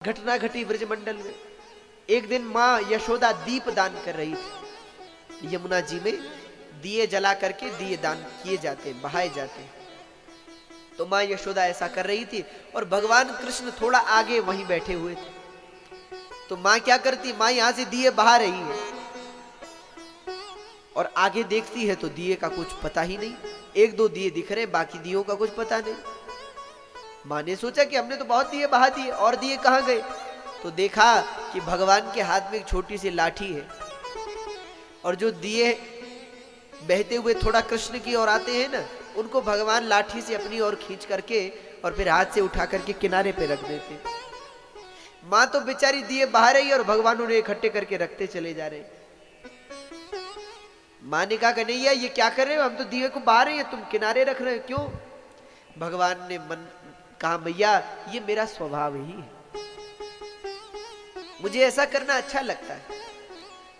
घटना घटी ब्रजमंडल में। एक दिन माँ यशोदा दीप दान कर रही थी। यमुना जी में दिए जला करके दिए दान किए जाते, बहाए जाते। तो माँ यशोदा ऐसा कर रही थी और भगवान कृष्ण थोड़ा आगे वहीं बैठे हुए थे। तो माँ क्या करती, माँ यहां से दिए बहा रही है और आगे देखती है तो दिए का कुछ पता ही नहीं। एक दो दिए दिख रहे, बाकी दियों का कुछ पता नहीं। माँ ने सोचा कि हमने तो बहुत दिए बहा दिए, और दिए कहां गए। तो देखा कि भगवान के हाथ में एक छोटी सी लाठी है और जो दिए बहते हुए थोड़ा कृष्ण की ओर आते हैं ना, उनको भगवान लाठी से अपनी ओर खींच करके और फिर हाथ से उठा करके किनारे पे रख देते। माँ तो बेचारी दिए बहा रही और भगवान उन्हें इकट्ठे करके रखते चले जा रहे। माँ ने कहा कन्हैया ये क्या कर रहे हो, हम तो दिए को बहा रहे हैं, तुम किनारे रख रहे हो, क्यों। भगवान ने मन कहा मैया ये मेरा स्वभाव ही है, मुझे ऐसा करना अच्छा लगता है।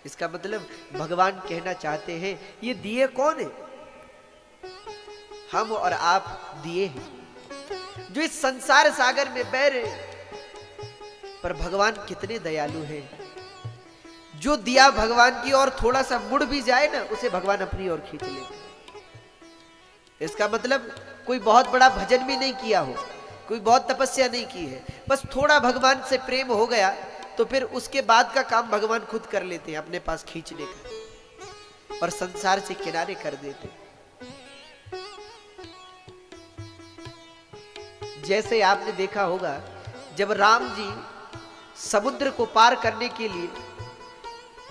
इसका मतलब भगवान कहना चाहते हैं ये दिए कौन है, हम और आप दिए हैं जो इस संसार सागर में बह रहे। पर भगवान कितने दयालु हैं, जो दिया भगवान की ओर थोड़ा सा मुड़ भी जाए ना, उसे भगवान अपनी ओर खींच लेते। इसका मतलब कोई बहुत बड़ा भजन भी नहीं किया हो, कोई बहुत तपस्या नहीं की है, बस थोड़ा भगवान से प्रेम हो गया तो फिर उसके बाद का काम भगवान खुद कर लेते हैं, अपने पास खींचने का और संसार से किनारे कर देते। जैसे आपने देखा होगा जब राम जी समुद्र को पार करने के लिए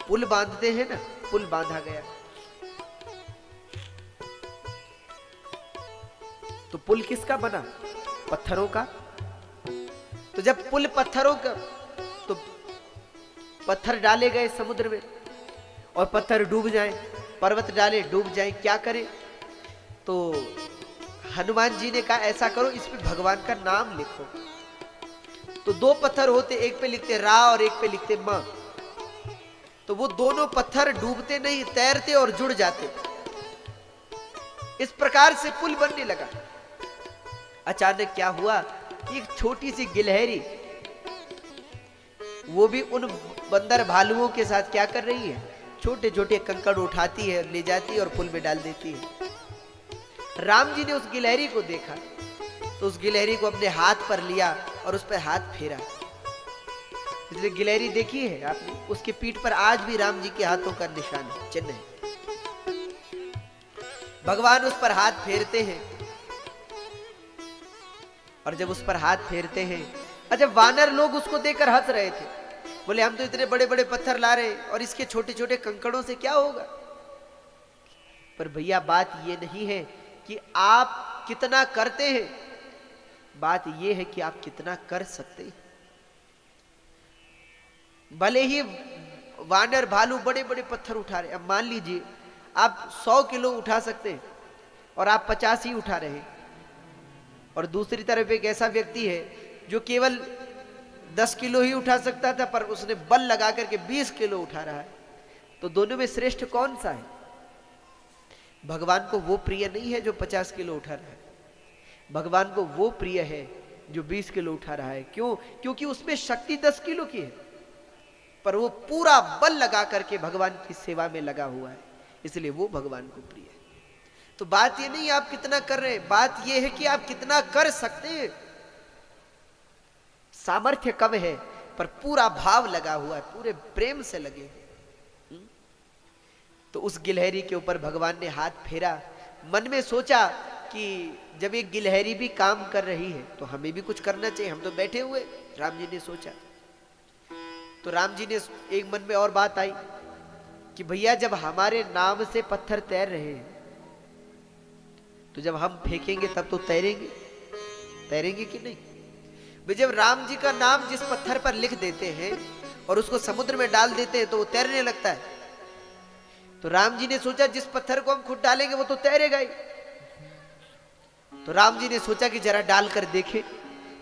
पुल बांधते हैं ना, पुल बांधा गया तो पुल किसका बना, पत्थरों का। तो जब पुल पत्थरों का, तो पत्थर डाले गए समुद्र में और पत्थर डूब जाएं, पर्वत डाले डूब जाएं, क्या करें। तो हनुमान जी ने कहा ऐसा करो इस पे भगवान का नाम लिखो। तो दो पत्थर होते, एक पे लिखते रा और एक पे लिखते म। तो वो दोनों पत्थर डूबते नहीं, तैरते और जुड़ जाते। इस प्रकार से पुल बनने लगा। अचानक क्या हुआ, एक छोटी सी गिलहरी, वो भी उन बंदर भालुओं के साथ क्या कर रही है, छोटे छोटे कंकड़ उठाती है, ले जाती है और पुल में डाल देती है। राम जी ने उस गिलहरी को देखा तो उस गिलहरी को अपने हाथ पर लिया और उस पर हाथ फेरा। इसलिए गिलहरी देखी है आपने, उसके पीठ पर आज भी राम जी के हाथों का निशान है, चिन्ह है। भगवान उस पर हाथ फेरते हैं और जब उस पर हाथ फेरते हैं, जब वानर लोग उसको देखकर हंस रहे थे, बोले हम तो इतने बड़े बड़े पत्थर ला रहे और इसके छोटे छोटे कंकड़ों से क्या होगा। पर भैया बात ये नहीं है कि आप कितना करते हैं, बात यह है कि आप कितना कर सकते हैं। भले ही वानर भालू बड़े बड़े पत्थर उठा रहे, अब मान लीजिए आप 100 किलो उठा सकते हैं और आप 50 ही उठा रहे हैं, और दूसरी तरफ एक ऐसा व्यक्ति है जो केवल 10 किलो ही उठा सकता था पर उसने बल लगा करके 20 किलो उठा रहा है। तो दोनों में श्रेष्ठ कौन सा है। भगवान को वो प्रिय नहीं है जो 50 किलो उठा रहा है, भगवान को वो प्रिय है जो 20 किलो उठा रहा है। क्यों, क्योंकि उसमें शक्ति 10 किलो की है पर वो पूरा बल लगा करके भगवान की सेवा में लगा हुआ है, इसलिए वो भगवान को प्रिय है। तो बात ये नहीं आप कितना कर रहे हैं, बात ये है कि आप कितना कर सकते हैं। सामर्थ्य कम है पर पूरा भाव लगा हुआ है, पूरे प्रेम से लगे हैं। तो उस गिलहरी के ऊपर भगवान ने हाथ फेरा, मन में सोचा कि जब एक गिलहरी भी काम कर रही है तो हमें भी कुछ करना चाहिए, हम तो बैठे हुए। राम जी ने सोचा तो राम जी ने एक मन में और बात आई कि भैया जब हमारे नाम से पत्थर तैर रहे हैं तो जब हम फेंकेंगे तब तो तैरेंगे, तैरेंगे कि नहीं। भाई जब राम जी का नाम जिस पत्थर पर लिख देते हैं और उसको समुद्र में डाल देते हैं तो वो तैरने लगता है। तो राम जी ने सोचा जिस पत्थर को हम खुद डालेंगे वो तो तैरेगा ही। तो राम जी ने सोचा कि जरा डाल कर देखे।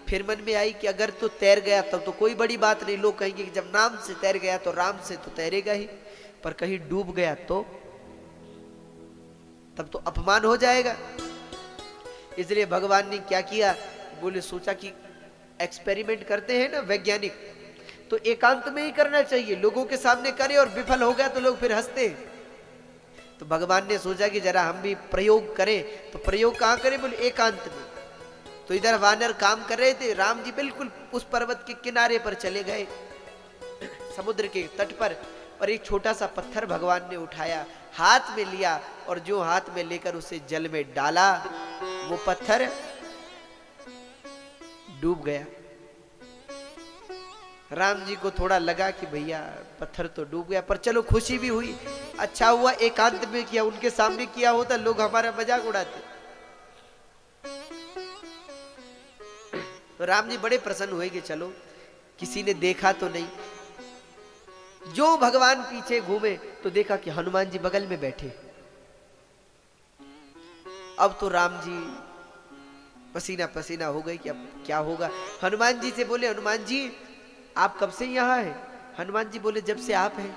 फिर मन में आई कि अगर तो तैर गया तब तो कोई बड़ी बात नहीं, लोग कहेंगे कि जब नाम से तैर गया तो राम से तो तैरेगा ही, पर कहीं डूब गया तो तब तो अपमान हो जाएगा। इसलिए भगवान ने क्या किया, बोले सोचा कि एक्सपेरिमेंट करते हैं ना वैज्ञानिक, तो एकांत में ही करना चाहिए। लोगों के सामने करे और विफल हो गया तो लोग फिर हंसते हैं। तो भगवान ने सोचा कि जरा हम भी प्रयोग करें। तो प्रयोग कहां करें? बोले एकांत में। तो इधर वानर काम कर रहे थे, राम जी बिल्कुल उस पर्वत के किनारे पर चले गए, समुद्र के तट पर, और एक छोटा सा पत्थर भगवान ने उठाया, हाथ में लिया, और जो हाथ में लेकर उसे जल में डाला, वो पत्थर डूब गया। राम जी को थोड़ा लगा कि भैया पत्थर तो डूब गया, पर चलो खुशी भी हुई। अच्छा हुआ एकांत में किया, उनके सामने किया होता लोग हमारा मजाक उड़ाते। तो राम जी बड़े प्रसन्न हुए कि चलो किसी ने देखा तो नहीं। जो भगवान पीछे घूमे तो देखा कि हनुमान जी बगल में बैठे। अब तो राम जी पसीना पसीना हो गए कि अब क्या होगा। हनुमान जी से बोले, हनुमान जी आप कब से यहाँ हैं? हनुमान जी बोले, जब से आप हैं।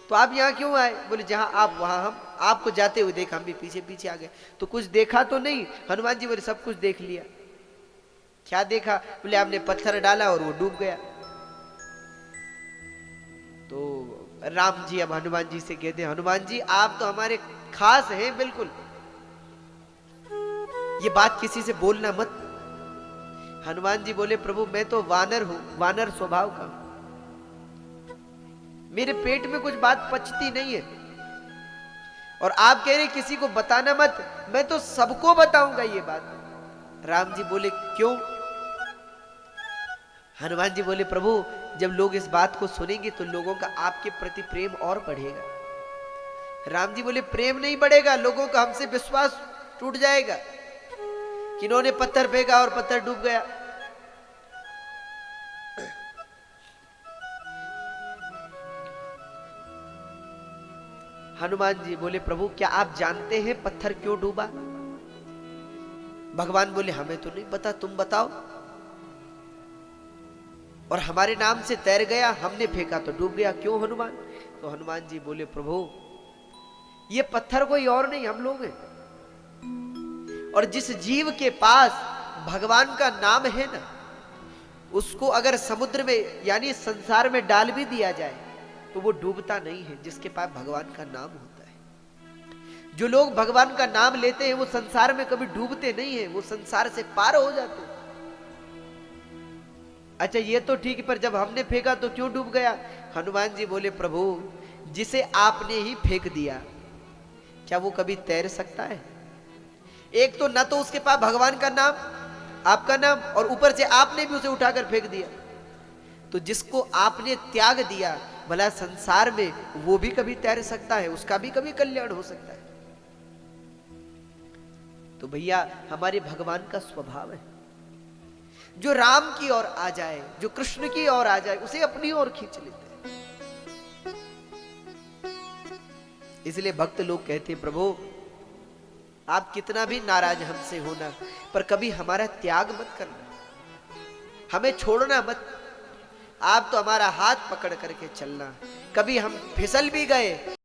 तो आप यहाँ क्यों आए? बोले, जहां आप वहां हम। आपको जाते हुए देखा, हम भी पीछे पीछे आ गए। तो कुछ देखा तो नहीं? हनुमान जी बोले, सब कुछ देख लिया। क्या देखा? बोले, आपने पत्थर डाला और वो डूब गया। तो राम जी अब हनुमान जी से कहते हैं, हनुमान जी आप तो हमारे खास हैं बिल्कुल, ये बात किसी से बोलना मत। हनुमान जी बोले, प्रभु मैं तो वानर हूं, वानर स्वभाव का, मेरे पेट में कुछ बात पचती नहीं है, और आप कह रहे किसी को बताना मत, मैं तो सबको बताऊंगा ये बात। राम जी बोले, क्यों? हनुमान जी बोले, प्रभु जब लोग इस बात को सुनेंगे तो लोगों का आपके प्रति प्रेम और बढ़ेगा। राम जी बोले, प्रेम नहीं बढ़ेगा, लोगों का हमसे विश्वास टूट जाएगा कि इन्होंने पत्थर फेंका और पत्थर डूब गया। हनुमान जी बोले, प्रभु क्या आप जानते हैं पत्थर क्यों डूबा? भगवान बोले, हमें तो नहीं पता, तुम बताओ। और हमारे नाम से तैर गया, हमने फेंका तो डूब गया, क्यों हनुमान? तो हनुमान जी बोले, प्रभु ये पत्थर कोई और नहीं, हम लोग हैं। और जिस जीव के पास भगवान का नाम है ना, उसको अगर समुद्र में यानी संसार में डाल भी दिया जाए तो वो डूबता नहीं है, जिसके पास भगवान का नाम होता है। जो लोग भगवान का नाम लेते हैं वो संसार में कभी डूबते नहीं है, वो संसार से पार हो जाते हैं। अच्छा ये तो ठीक है, पर जब हमने फेंका तो क्यों डूब गया? हनुमान जी बोले, प्रभु जिसे आपने ही फेंक दिया, क्या वो कभी तैर सकता है? एक तो ना तो उसके पास भगवान का नाम, आपका नाम, और ऊपर से आपने भी उसे उठाकर फेंक दिया। तो जिसको आपने त्याग दिया, भला संसार में वो भी कभी तैर सकता है, उसका भी कभी कल्याण हो सकता है। तो भैया हमारे भगवान का स्वभाव है, जो राम की ओर आ जाए, जो कृष्ण की ओर आ जाए, उसे अपनी ओर खींच लेते हैं। इसलिए भक्त लोग कहते हैं, प्रभु आप कितना भी नाराज हमसे होना, पर कभी हमारा त्याग मत करना, हमें छोड़ना मत। आप तो हमारा हाथ पकड़ करके चलना, कभी हम फिसल भी गए